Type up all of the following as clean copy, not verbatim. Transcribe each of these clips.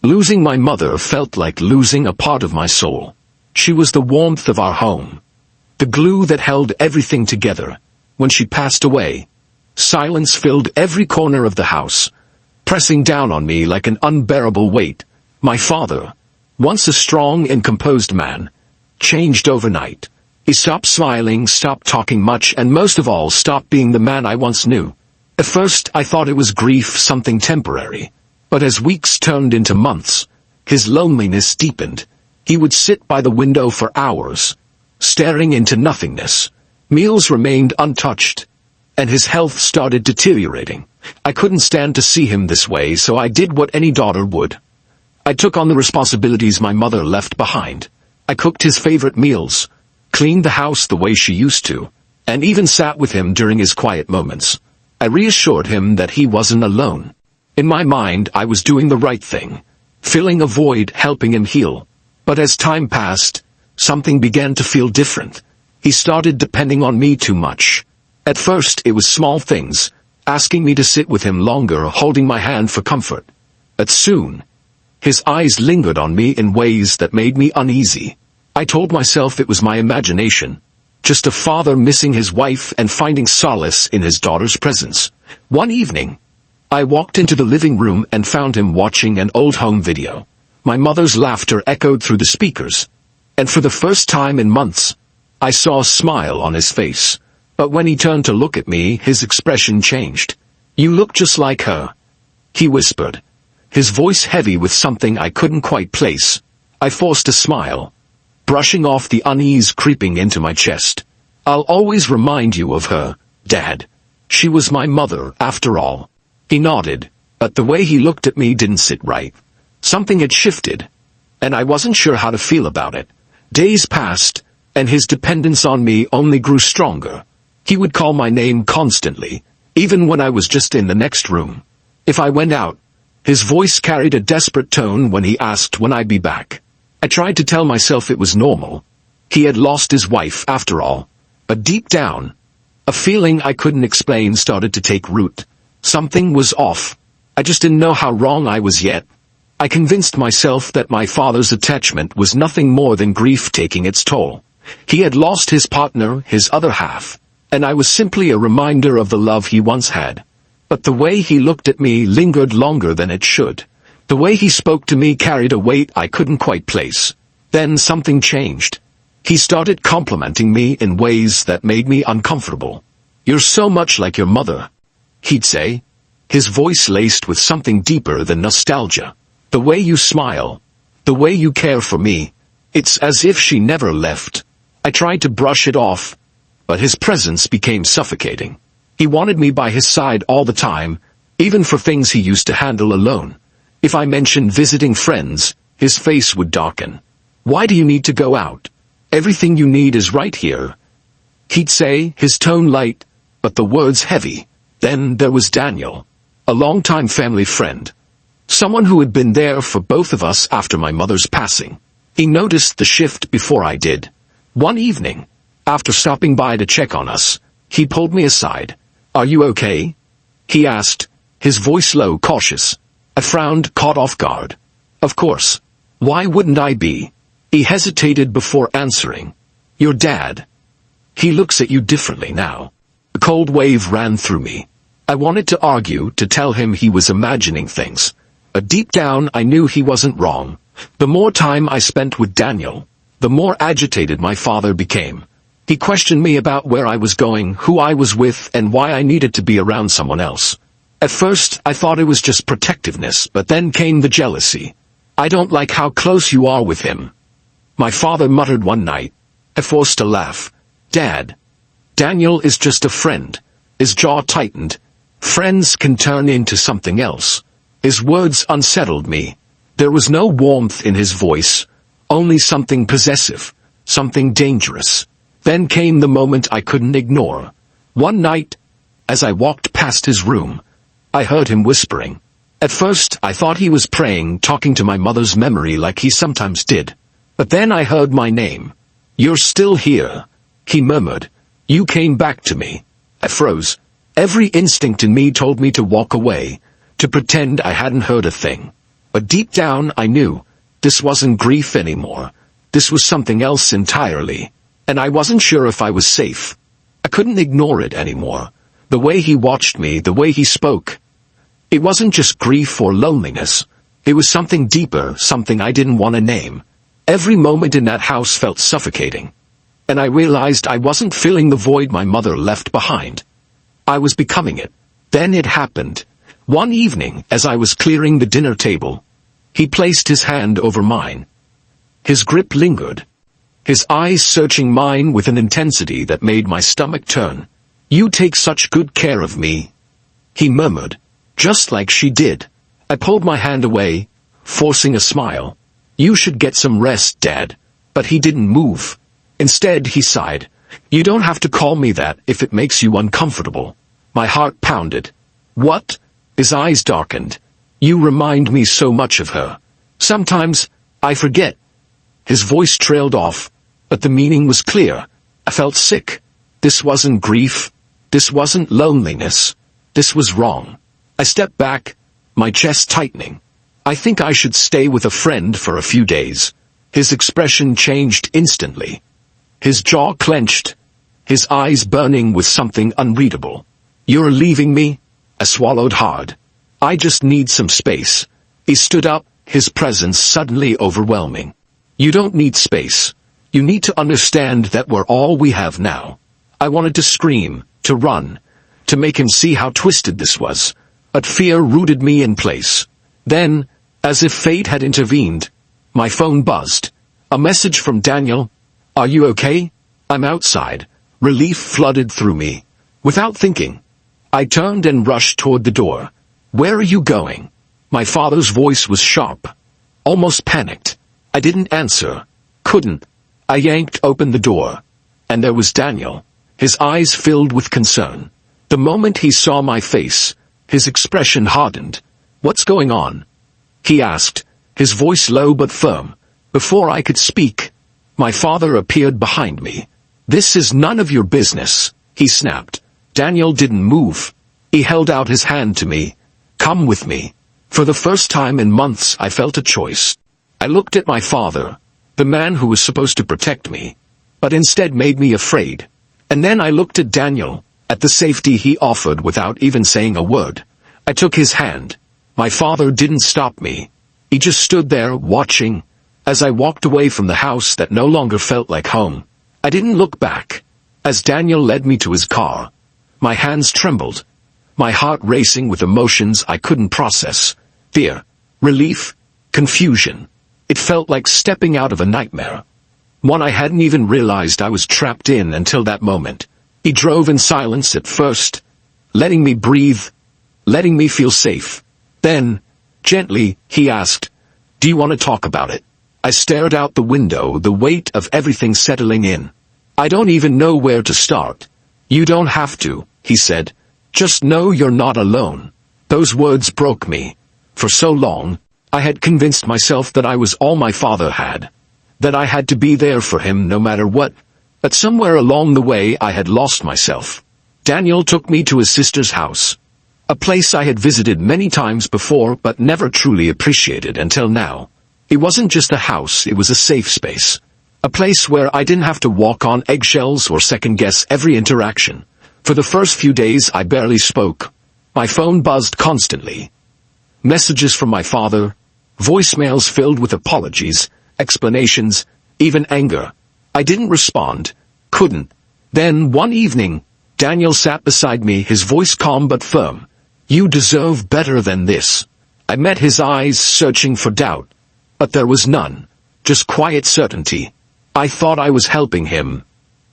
Losing my mother felt like losing a part of my soul. She was the warmth of our home, the glue that held everything together. When she passed away, silence filled every corner of the house, pressing down on me like an unbearable weight. My father, once a strong and composed man, changed overnight. He stopped smiling, stopped talking much, and most of all stopped being the man I once knew. At first I thought it was grief, something temporary. But as weeks turned into months, his loneliness deepened. He would sit by the window for hours, staring into nothingness. Meals remained untouched, and his health started deteriorating. I couldn't stand to see him this way, so I did what any daughter would. I took on the responsibilities my mother left behind. I cooked his favorite meals, cleaned the house the way she used to, and even sat with him during his quiet moments. I reassured him that he wasn't alone. In my mind, I was doing the right thing, filling a void, helping him heal. But as time passed, something began to feel different. He started depending on me too much. At first, it was small things, asking me to sit with him longer or holding my hand for comfort. But soon, his eyes lingered on me in ways that made me uneasy. I told myself it was my imagination, just a father missing his wife and finding solace in his daughter's presence. One evening, I walked into the living room and found him watching an old home video. My mother's laughter echoed through the speakers, and for the first time in months, I saw a smile on his face. But when he turned to look at me, his expression changed. "You look just like her," he whispered, his voice heavy with something I couldn't quite place. I forced a smile, brushing off the unease creeping into my chest. "I'll always remind you of her, Dad. She was my mother, after all." He nodded, but the way he looked at me didn't sit right. Something had shifted, and I wasn't sure how to feel about it. Days passed, and his dependence on me only grew stronger. He would call my name constantly, even when I was just in the next room. If I went out, his voice carried a desperate tone when he asked when I'd be back. I tried to tell myself it was normal. He had lost his wife, after all. But deep down, a feeling I couldn't explain started to take root. Something was off. I just didn't know how wrong I was yet. I convinced myself that my father's attachment was nothing more than grief taking its toll. He had lost his partner, his other half, and I was simply a reminder of the love he once had. But the way he looked at me lingered longer than it should. The way he spoke to me carried a weight I couldn't quite place. Then something changed. He started complimenting me in ways that made me uncomfortable. "You're so much like your mother," he'd say, his voice laced with something deeper than nostalgia. "The way you smile, the way you care for me, it's as if she never left." I tried to brush it off, but his presence became suffocating. He wanted me by his side all the time, even for things he used to handle alone. If I mentioned visiting friends, his face would darken. "Why do you need to go out? Everything you need is right here," he'd say, his tone light, but the words heavy. Then there was Daniel, a longtime family friend. Someone who had been there for both of us after my mother's passing. He noticed the shift before I did. One evening, after stopping by to check on us, he pulled me aside. "Are you okay?" he asked, his voice low, cautious. I frowned, caught off guard. Of course. Why wouldn't I be? He hesitated before answering. "Your dad. He looks at you differently now." A cold wave ran through me. I wanted to argue, to tell him he was imagining things. But deep down I knew he wasn't wrong. The more time I spent with Daniel, the more agitated my father became. He questioned me about where I was going, who I was with, and why I needed to be around someone else. At first, I thought it was just protectiveness, but then came the jealousy. "I don't like how close you are with him," my father muttered one night. I forced a laugh. "Dad, Daniel is just a friend." His jaw tightened. "Friends can turn into something else." His words unsettled me. There was no warmth in his voice, only something possessive, something dangerous. Then came the moment I couldn't ignore. One night, as I walked past his room, I heard him whispering. At first, I thought he was praying, talking to my mother's memory like he sometimes did. But then I heard my name. "You're still here," he murmured. "You came back to me." I froze. Every instinct in me told me to walk away, to pretend I hadn't heard a thing. But deep down I knew, this wasn't grief anymore. This was something else entirely. And I wasn't sure if I was safe. I couldn't ignore it anymore. The way he watched me, the way he spoke. It wasn't just grief or loneliness. It was something deeper, something I didn't want to name. Every moment in that house felt suffocating. And I realized I wasn't filling the void my mother left behind. I was becoming it. Then it happened. One evening, as I was clearing the dinner table, he placed his hand over mine. His grip lingered, his eyes searching mine with an intensity that made my stomach turn. "You take such good care of me," he murmured, "just like she did." I pulled my hand away, forcing a smile. "You should get some rest, Dad." But he didn't move. Instead, he sighed. "You don't have to call me that if it makes you uncomfortable." My heart pounded. "What?" His eyes darkened. "You remind me so much of her. Sometimes, I forget." His voice trailed off, but the meaning was clear. I felt sick. This wasn't grief. This wasn't loneliness. This was wrong. I stepped back, my chest tightening. "I think I should stay with a friend for a few days." His expression changed instantly. His jaw clenched, his eyes burning with something unreadable. "You're leaving me?" I swallowed hard. "I just need some space." He stood up, his presence suddenly overwhelming. "You don't need space. You need to understand that we're all we have now." I wanted to scream, to run, to make him see how twisted this was. But fear rooted me in place. Then, as if fate had intervened, my phone buzzed. A message from Daniel. "Are you okay?" "I'm outside." Relief flooded through me. Without thinking, I turned and rushed toward the door. "Where are you going?" My father's voice was sharp, almost panicked. I didn't answer. Couldn't. I yanked open the door. And there was Daniel, his eyes filled with concern. The moment he saw my face, his expression hardened. "What's going on?" he asked, his voice low but firm. Before I could speak, my father appeared behind me. "This is none of your business," he snapped. Daniel didn't move. He held out his hand to me. "Come with me." For the first time in months I felt a choice. I looked at my father, the man who was supposed to protect me, but instead made me afraid. And then I looked at Daniel, at the safety he offered without even saying a word. I took his hand. My father didn't stop me. He just stood there, watching, as I walked away from the house that no longer felt like home. I didn't look back. As Daniel led me to his car, my hands trembled, my heart racing with emotions I couldn't process. Fear, relief, confusion. It felt like stepping out of a nightmare. One I hadn't even realized I was trapped in until that moment. He drove in silence at first, letting me breathe, letting me feel safe. Then, gently, he asked, "Do you want to talk about it?" I stared out the window, the weight of everything settling in. "I don't even know where to start." "You don't have to," he said. "Just know you're not alone." Those words broke me. For so long, I had convinced myself that I was all my father had, that I had to be there for him no matter what, but somewhere along the way I had lost myself. Daniel took me to his sister's house, a place I had visited many times before but never truly appreciated until now. It wasn't just a house, it was a safe space. A place where I didn't have to walk on eggshells or second-guess every interaction. For the first few days I barely spoke. My phone buzzed constantly. Messages from my father, voicemails filled with apologies, explanations, even anger. I didn't respond. Couldn't. Then, one evening, Daniel sat beside me, his voice calm but firm. "You deserve better than this." I met his eyes, searching for doubt. But there was none. Just quiet certainty. I thought I was helping him,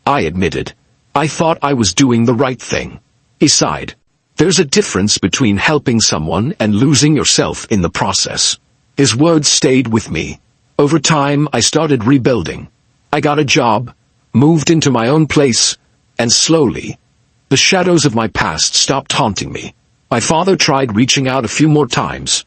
I admitted. I thought I was doing the right thing. He sighed. "There's a difference between helping someone and losing yourself in the process." His words stayed with me. Over time, I started rebuilding. I got a job, moved into my own place, and slowly, the shadows of my past stopped haunting me. My father tried reaching out a few more times,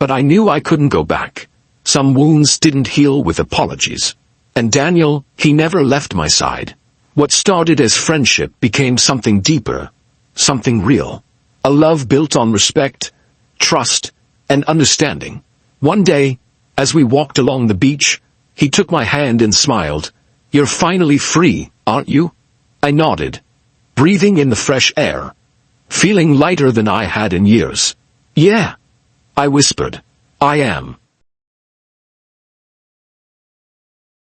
but I knew I couldn't go back. Some wounds didn't heal with apologies. And Daniel, he never left my side. What started as friendship became something deeper, something real. A love built on respect, trust, and understanding. One day, as we walked along the beach, he took my hand and smiled. "You're finally free, aren't you?" I nodded, breathing in the fresh air, feeling lighter than I had in years. "Yeah," I whispered. "I am."